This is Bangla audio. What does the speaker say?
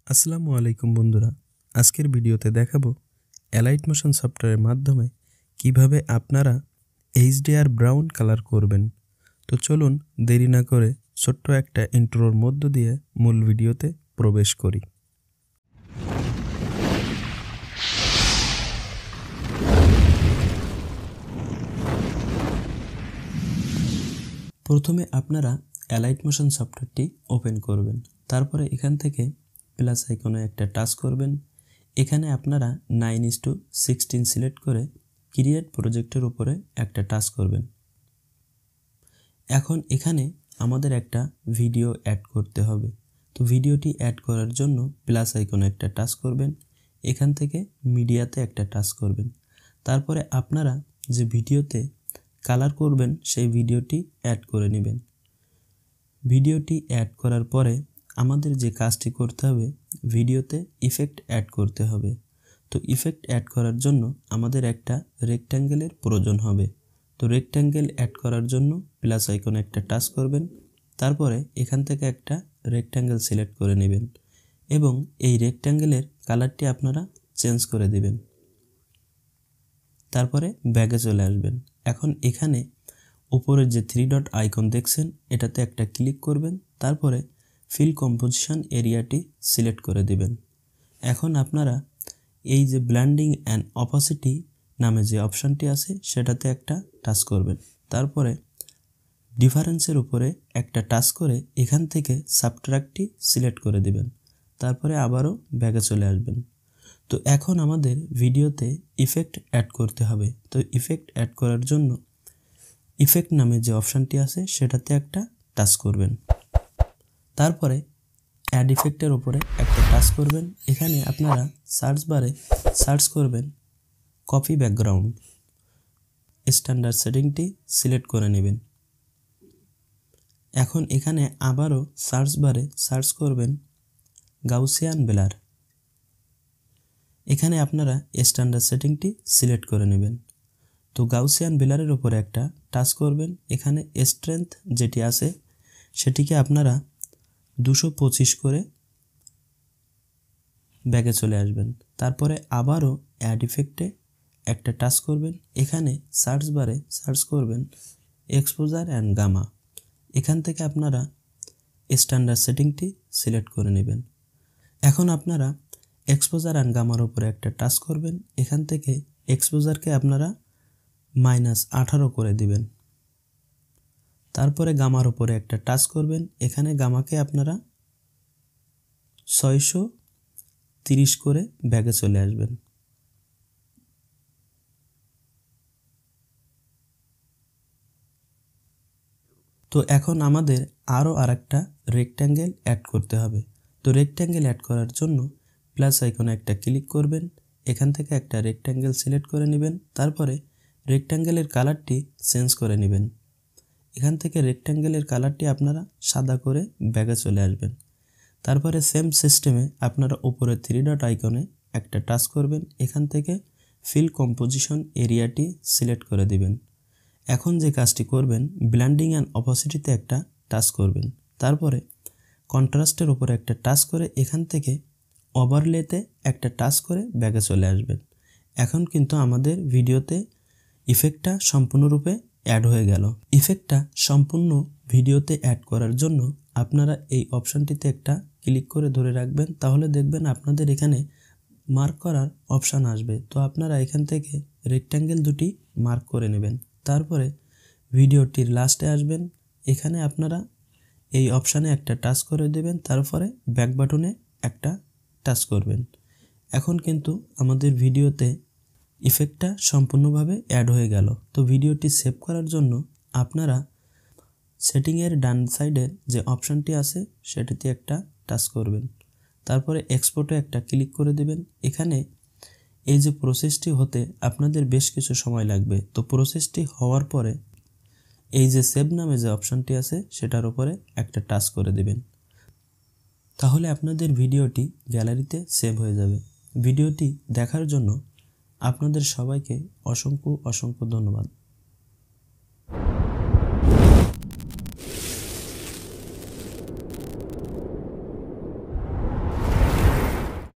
আসসালামু আলাইকুম বন্ধুরা, আজকের ভিডিওতে দেখাবো alight মোশন সফটওয়্যারের মাধ্যমে কিভাবে আপনারা HDR ব্রাউন কালার করবেন। তো চলুন দেরি না করে ছোট্ট একটা ইন্ট্রোর মধ্য দিয়ে মূল ভিডিওতে প্রবেশ করি। প্রথমে আপনারা alight মোশন সফটওয়্যারটি ওপেন করবেন, তারপরে এখান থেকে প্লাস আইকনে একটা টাচ করবেন। এখানে আপনারা 9:16 সিলেক্ট করে ক্রিয়েট প্রজেক্টের উপরে একটা টাচ করবেন। এখন এখানে আমাদের একটা ভিডিও অ্যাড করতে হবে। তো ভিডিওটি অ্যাড করার জন্য প্লাস আইকনে একটা টাচ করবেন, এখান থেকে মিডিয়াতে একটা টাচ করবেন। তারপরে আপনারা যে ভিডিওতে কালার করবেন সেই ভিডিওটি অ্যাড করে নেবেন। ভিডিওটি অ্যাড করার পরে আমাদের যে কাজটি করতে হবে, ভিডিওতে ইফেক্ট অ্যাড করতে হবে। তো ইফেক্ট অ্যাড করার জন্য আমাদের একটা রেক্ট্যাঙ্গেলের প্রয়োজন হবে। তো রেক্ট্যাঙ্গেল অ্যাড করার জন্য প্লাস আইকনে একটা টাচ করবেন, তারপরে এখান থেকে একটা রেক্ট্যাঙ্গেল সিলেক্ট করে নেবেন এবং এই রেক্ট্যাঙ্গেলের কালারটি আপনারা চেঞ্জ করে দিবেন। তারপরে ব্যাগে চলে আসবেন। এখন এখানে উপরের যে 3 ডট আইকন দেখছেন এটাতে একটা ক্লিক করবেন, তারপরে ফিল কম্পোজিশন এরিয়াটি সিলেক্ট করে দিবেন। এখন আপনারা এই যে ব্লেন্ডিং অ্যান্ড অপাসিটি নামে যে অপশানটি আছে সেটাতে একটা টাচ করবেন, তারপরে ডিফারেন্সের উপরে একটা টাচ করে এখান থেকে সাবট্রাক্টটি সিলেক্ট করে দিবেন, তারপরে আবারও ব্যাগে চলে আসবেন। তো এখন আমাদের ভিডিওতে ইফেক্ট অ্যাড করতে হবে। তো ইফেক্ট অ্যাড করার জন্য ইফেক্ট নামে যে অপশানটি আছে সেটাতে একটা টাচ করবেন, তারপরে অ্যাড ইফেক্টের উপরে একটা টাচ করবেন। এখানে আপনারা সার্চ বারে সার্চ করবেন কপি ব্যাকগ্রাউন্ড, স্ট্যান্ডার্ড সেটিংটি সিলেক্ট করে নেবেন। এখন এখানে আবারও সার্চ বারে সার্চ করবেন গাউসিয়ান ব্লার, এখানে আপনারা স্ট্যান্ডার্ড সেটিংটি সিলেক্ট করে নেবেন। তো গাউসিয়ান ব্লারের উপরে একটা টাচ করবেন, এখানে স্ট্রেংথ যেটি আছে সেটিকে আপনারা 225 করে ব্যাগে চলে আসবেন। তারপরে আবারও অ্যাড ইফেক্টে একটা টাচ করবেন, এখানে সার্চ বারে সার্চ করবেন এক্সপোজার অ্যান্ড গামা, এখান থেকে আপনারা স্ট্যান্ডার্ড সেটিংটি সিলেক্ট করে নেবেন। এখন আপনারা এক্সপোজার অ্যান্ড গামার উপরে একটা টাচ করবেন, এখান থেকে এক্সপোজারকে আপনারা -18 করে দিবেন, তারপরে গামার উপরে একটা টাচ করবেন, এখানে গামাকে আপনারা 630 করে ব্যাগে চলে আসবেন। তো এখন আমাদের আরও আরেকটা রেক্ট্যাঙ্গেল অ্যাড করতে হবে। তো রেক্ট্যাঙ্গেল অ্যাড করার জন্য প্লাস আইকনে একটা ক্লিক করবেন, এখান থেকে একটা রেক্ট্যাঙ্গেল সিলেক্ট করে নেবেন, তারপরে রেক্ট্যাঙ্গেলের কালারটি চেঞ্জ করে নেবেন। এখান থেকে রেক্ট্যাঙ্গেলের কালারটি আপনারা সাদা করে ব্যাগে চলে আসবেন। তারপরে সেম সিস্টেমে আপনারা উপরে 3 ডট আইকনে একটা টাচ করবেন, এখান থেকে ফিল কম্পোজিশন এরিয়াটি সিলেক্ট করে দিবেন। এখন যে কাজটি করবেন, ব্লেন্ডিং অ্যান্ড অপাসিটিতে একটা টাচ করবেন, তারপরে কন্ট্রাস্টের উপরে একটা টাচ করে এখান থেকে ওভারলেতে একটা টাচ করে ব্যাগে চলে আসবেন। এখন কিন্তু আমাদের ভিডিওতে ইফেক্টটা সম্পূর্ণরূপে অ্যাড হয়ে গেল। ইফেক্টটা সম্পূর্ণ ভিডিওতে অ্যাড করার জন্য আপনারা এই অপশানটিতে একটা ক্লিক করে ধরে রাখবেন, তাহলে দেখবেন আপনাদের এখানে মার্ক করার অপশান আসবে। তো আপনারা এখান থেকে রেক্ট্যাঙ্গেল দুটি মার্ক করে নেবেন, তারপরে ভিডিওটির লাস্টে আসবেন, এখানে আপনারা এই অপশানে একটা টাচ করে দেবেন, তারপরে ব্যাক বাটনে একটা টাচ করবেন। এখন কিন্তু আমাদের ভিডিওতে ইফেক্টটা সম্পূর্ণভাবে অ্যাড হয়ে গেল। তো ভিডিওটি সেভ করার জন্য আপনারা সেটিংয়ের ডান সাইডের যে অপশানটি আছে সেটিতে একটা টাচ করবেন, তারপরে এক্সপোর্টে একটা ক্লিক করে দেবেন। এখানে এই যে প্রসেসটি হতে আপনাদের বেশ কিছু সময় লাগবে। তো প্রসেসটি হওয়ার পরে এই যে সেভ নামে যে অপশানটি আছে সেটার উপরে একটা টাচ করে দেবেন, তাহলে আপনাদের ভিডিওটি গ্যালারিতে সেভ হয়ে যাবে। ভিডিওটি দেখার জন্য আপনাদের সবাইকে অসংখ্য ধন্যবাদ।